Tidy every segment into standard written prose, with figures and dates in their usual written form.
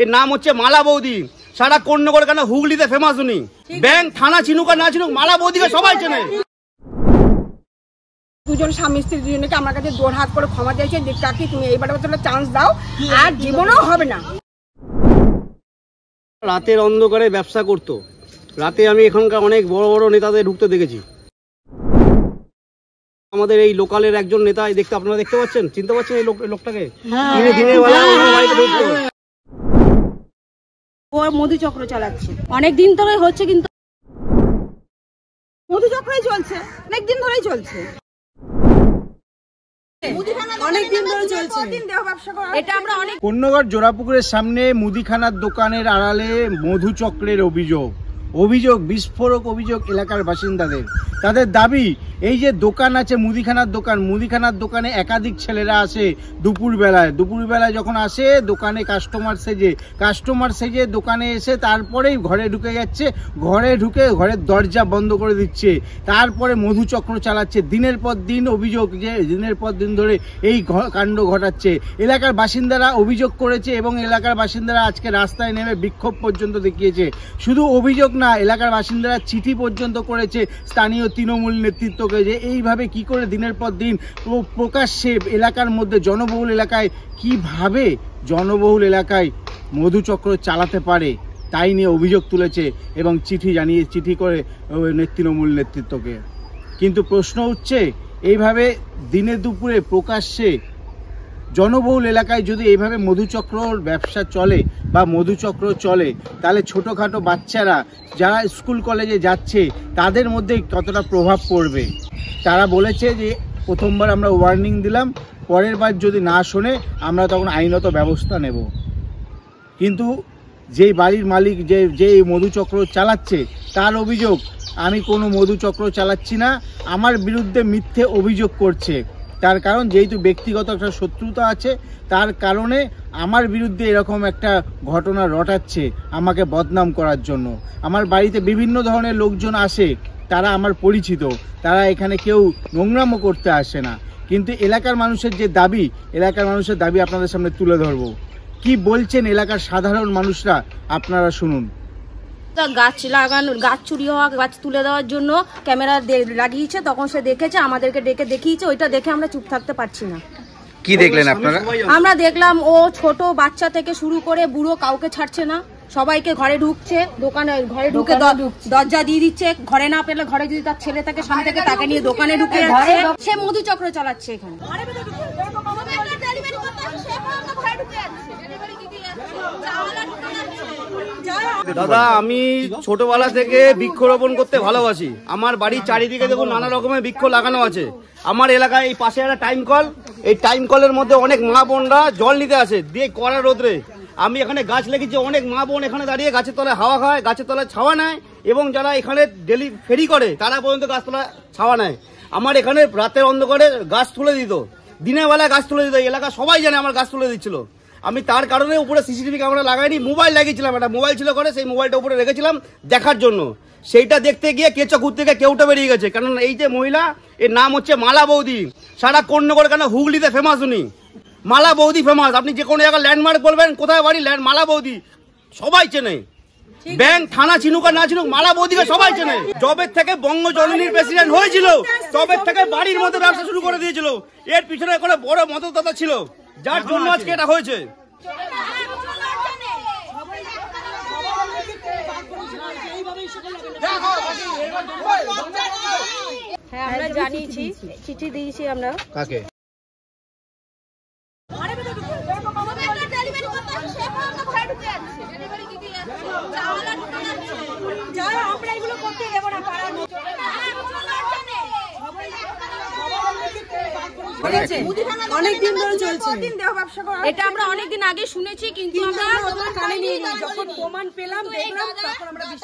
এর নাম হচ্ছে মালা বৌদি। সারা কর্ণগর কেন হুগলিতে ফেমাস উনি। ব্যাংক থানা চিনুক আর না চিনুক মালা বৌদিকে সবাই চেনে। দুজন স্বামী স্ত্রী দুজনকে আমার কাছে জোর হাত করে ক্ষমা দিয়েছে যে কাকি তুমি এইবারে চান্স দাও, আর জীবনেও হবে না। রাতের অন্ধকারে ব্যবসা করতো। রাতে আমি এখানকার অনেক বড় বড় নেতাদের ঢুকতে দেখেছি। আমাদের এই লোকালের একজন নেতা দেখতে, আপনারা দেখতে পাচ্ছেন, চিনতে পারছেন এই লোকটাকে? ও মধুচক্র চালাচ্ছে, অনেক দিন ধরে হচ্ছে, কিন্তু মধুচক্রই চলছে, অনেক দিন ধরেই চলছে, কন্যগর জোড়াপুকুরের সামনে মুদিখানার দোকানের আড়ালে মধুচক্রের অভিযোগ বিস্ফোরক অভিযোগ এলাকার বাসিন্দাদের। তাদের দাবি, এই যে দোকান আছে মুদিখানার দোকানে একাধিক ছেলেরা আসে দুপুরবেলায় যখন আসে দোকানে কাস্টমার সেজে দোকানে এসে তারপরেই ঘরে ঢুকে যাচ্ছে, ঘরে ঢুকে ঘরের দরজা বন্ধ করে দিচ্ছে, তারপরে মধুচক্র চালাচ্ছে। দিনের পর দিন অভিযোগ যে দিনের পর দিন ধরে এই কাণ্ড ঘটাচ্ছে। এলাকার বাসিন্দারা অভিযোগ করেছে এবং এলাকার বাসিন্দারা আজকে রাস্তায় নেমে বিক্ষোভ পর্যন্ত দেখিয়েছে। শুধু অভিযোগ না, এলাকার বাসিন্দারা চিঠি পর্যন্ত করেছে স্থানীয় তৃণমূল নেতৃত্বকে, যে এইভাবে কি করে দিনের পর দিন প্রকাশ্যে এলাকার মধ্যে জনবহুল এলাকায় মধুচক্র চালাতে পারে, তাই নিয়ে অভিযোগ তুলেছে এবং চিঠি করে তৃণমূল নেতৃত্বকে। কিন্তু প্রশ্ন উঠছে, এইভাবে দিনে দুপুরে প্রকাশ্যে জনবহুল এলাকায় যদি এইভাবে মধুচক্রর ব্যবসা চলে বা মধুচক্র চলে, তাহলে ছোটোখাটো বাচ্চারা যারা স্কুল কলেজে যাচ্ছে তাদের মধ্যে কতটা প্রভাব পড়বে। তারা বলেছে যে প্রথমবার আমরা ওয়ার্নিং দিলাম, পরের বার যদি না শোনে আমরা তখন আইনত ব্যবস্থা নেব। কিন্তু যেই বাড়ির মালিক যে মধুচক্র চালাচ্ছে তার অভিযোগ, আমি কোনো মধুচক্র চালাচ্ছি না, আমার বিরুদ্ধে মিথ্যে অভিযোগ করছে। তার কারণ যেহেতু ব্যক্তিগত একটা শত্রুতা আছে, তার কারণে আমার বিরুদ্ধে এরকম একটা ঘটনা রটাচ্ছে আমাকে বদনাম করার জন্য। আমার বাড়িতে বিভিন্ন ধরনের লোকজন আসে, তারা আমার পরিচিত, তারা এখানে কেউ নোংরামো করতে আসে না। কিন্তু এলাকার মানুষের দাবি আপনাদের সামনে তুলে ধরবো। কি বলছেন এলাকার সাধারণ মানুষরা, আপনারা শুনুন। গাছ চুরি হওয়া, গাছ তুলে দেওয়ার জন্য ক্যামেরা লাগিয়েছে, তখন সে দেখেছে, আমাদেরকে ডেকে দেখিয়েছে, ওইটা দেখে আমরা চুপ থাকতে পারছি না। কি দেখলেন আপনারা? আমরা দেখলাম ও ছোট বাচ্চা থেকে শুরু করে বুড়ো কাউকে ছাড়ছে না, সবাইকে ঘরে ঢুকছে, দোকানে ঘরে ঢুকে দরজা দিয়ে দিচ্ছে, ঘরে না পেলে ঘরে যদি তার ছেলে থাকে স্বামী থাকে তাকে নিয়ে দোকানে ঢুকে যাচ্ছে, সে মধুচক্র চালাচ্ছে এখানে। দাদা, আমি ছোটবেলা থেকে বৃক্ষরোপণ করতে ভালোবাসি। আমার বাড়ির চারিদিকে দেখুন নানা রকমের বৃক্ষ লাগানো আছে। আমার এলাকায় এই পাশে একটা টাইম কল, এই টাইম কলের মধ্যে অনেক মা বোনরা জল নিতে আসে, দিয়ে কড়া রোদ্রে আমি এখানে গাছ লেগেছি, অনেক মা বোন এখানে দাঁড়িয়ে গাছের তলায় হাওয়া খায়, গাছের তলায় ছাওয়া নেয়, এবং যারা এখানে ডেলি ফেরি করে তারা পর্যন্ত গাছ তলায় ছাওয়া নেয়। আমার এখানে রাতের অন্ধকারে গাছ তুলে দিত, দিনের বেলায় গাছ তুলে দিত, এলাকা সবাই জানে আমার গাছ তুলে দিচ্ছিল। আমি তার কারণে উপরে সিসিটিভি ক্যামেরা লাগাইনি, মোবাইল লাগিয়েছিলাম, একটা মোবাইল ছিল করে, সেই মোবাইলটা উপরে রেখেছিলাম দেখার জন্য। সেইটা দেখতে গিয়ে কেচকুর থেকে কেউটা বেরিয়ে গেছে, কারণ এই যে মহিলা, এর নাম হচ্ছে মালা বৌদি। সারা কর্ণগর কেন হুগলিতে ফেমাস উনি, মালা বৌদি ফেমাস। আপনি যে কোনো জায়গায় ল্যান্ডমার্ক বলবেন, কোথায় বাড়ি, মালা বৌদি সবাই চেনে। ব্যাংক থানা চিনুক আর না চিনুক মালা বৌদিকে সবাই চেনে। জবের থেকে বঙ্গজননীর প্রেসিডেন্ট হয়েছিল, জবের থেকে বাড়ির মধ্যে ব্যবসা শুরু করে দিয়েছিল। এর পিছনে কোনো বড় মতদাতা ছিল, যার জন্য আজকে এটা হয়েছে। হ্যাঁ, আমরা জানিয়েছি, চিঠি দিয়েছি আমরা। কাকে? অনেকদিন ধরে চলছে এটা, আমরা অনেকদিন আগে শুনেছি, কিন্তু আমরা যখন প্রমাণ পেলাম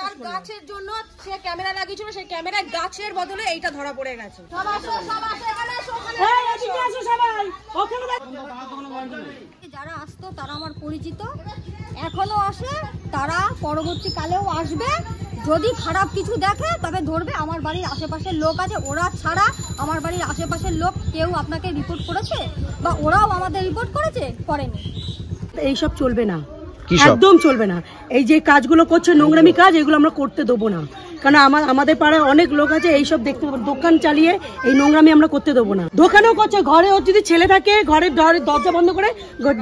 তার গাছের জন্য সে ক্যামেরা লাগিয়েছিল, সেই ক্যামেরায় গাছের বদলে এইটা ধরা পড়ে গেছে। যারা আসতো তারা আমার পরিচিত, এখনো আসে, তারা পরবর্তীকালেও আসবে। যদি খারাপ কিছু দেখে তবে ধরবে। আমার বাড়ির আশেপাশের লোক আছে, ওরা ছাড়া আমার বাড়ির আশেপাশের লোক কেউ আপনাকে রিপোর্ট করেছে বা ওরাও আমাদের রিপোর্ট করেছে? করেনি। এইসব চলবে না, কি সব? একদম চলবে না। এই যে কাজগুলো করছে নোংরামি কাজ, এগুলো আমরা করতে দেবো না। কারণ আমাদের পাড়ায় অনেক লোক আছে এইসব দেখতে পাবো, দোকান চালিয়ে এই নোংরামি আমরা করতে দেবো না। দোকানেও করছে, ঘরে ওর যদি ছেলে থাকে ঘরের দরজা বন্ধ করে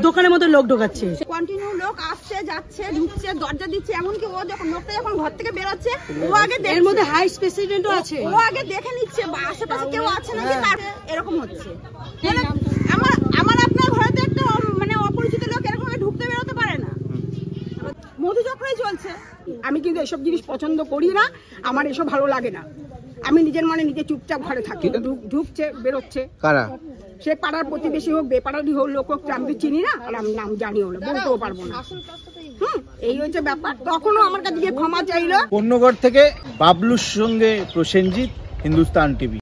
দোকানের মধ্যে লোক ঢোকাচ্ছে। কন্টিনিউ লোক আসছে যাচ্ছে ঢুকছে দরজা দিচ্ছে, এমনকি ও যখন লোকটা যখন ঘর থেকে বেরোচ্ছে ও আগে এর মধ্যে হাই প্রেসিডেন্টও আছে, ও আগে দেখে নিচ্ছে বা আশেপাশে কেউ আছে নাকি, তার এরকম হচ্ছে। আমার আপনার ঘরেতে একটা মানে অপরিচিত লোক এরকম ঢুকতে বেরোতে পারে না, মধুচক্রই চলছে। আমি কিন্তু এসব জিনিস পছন্দ করি না, আমার এসব ভালো লাগে না। আমি নিজের মানে নিজে চুপচাপ ঘরে থাকি। ঢুকছে বেরোচ্ছে কারা? সে পাড়ার প্রতিবেশী হোক বেপাড়ারই হোক লোক হোক, আমি তো চিনি না আর আমি নাম জানিও না, বলতেও পারবো না। এই হচ্ছে ব্যাপার। তখনও আমার কাছে গিয়ে ক্ষমা চাইলো। পণ্যগড় থেকে বাবলুর সঙ্গে প্রসেনজিৎ, হিন্দুস্তান টিভি।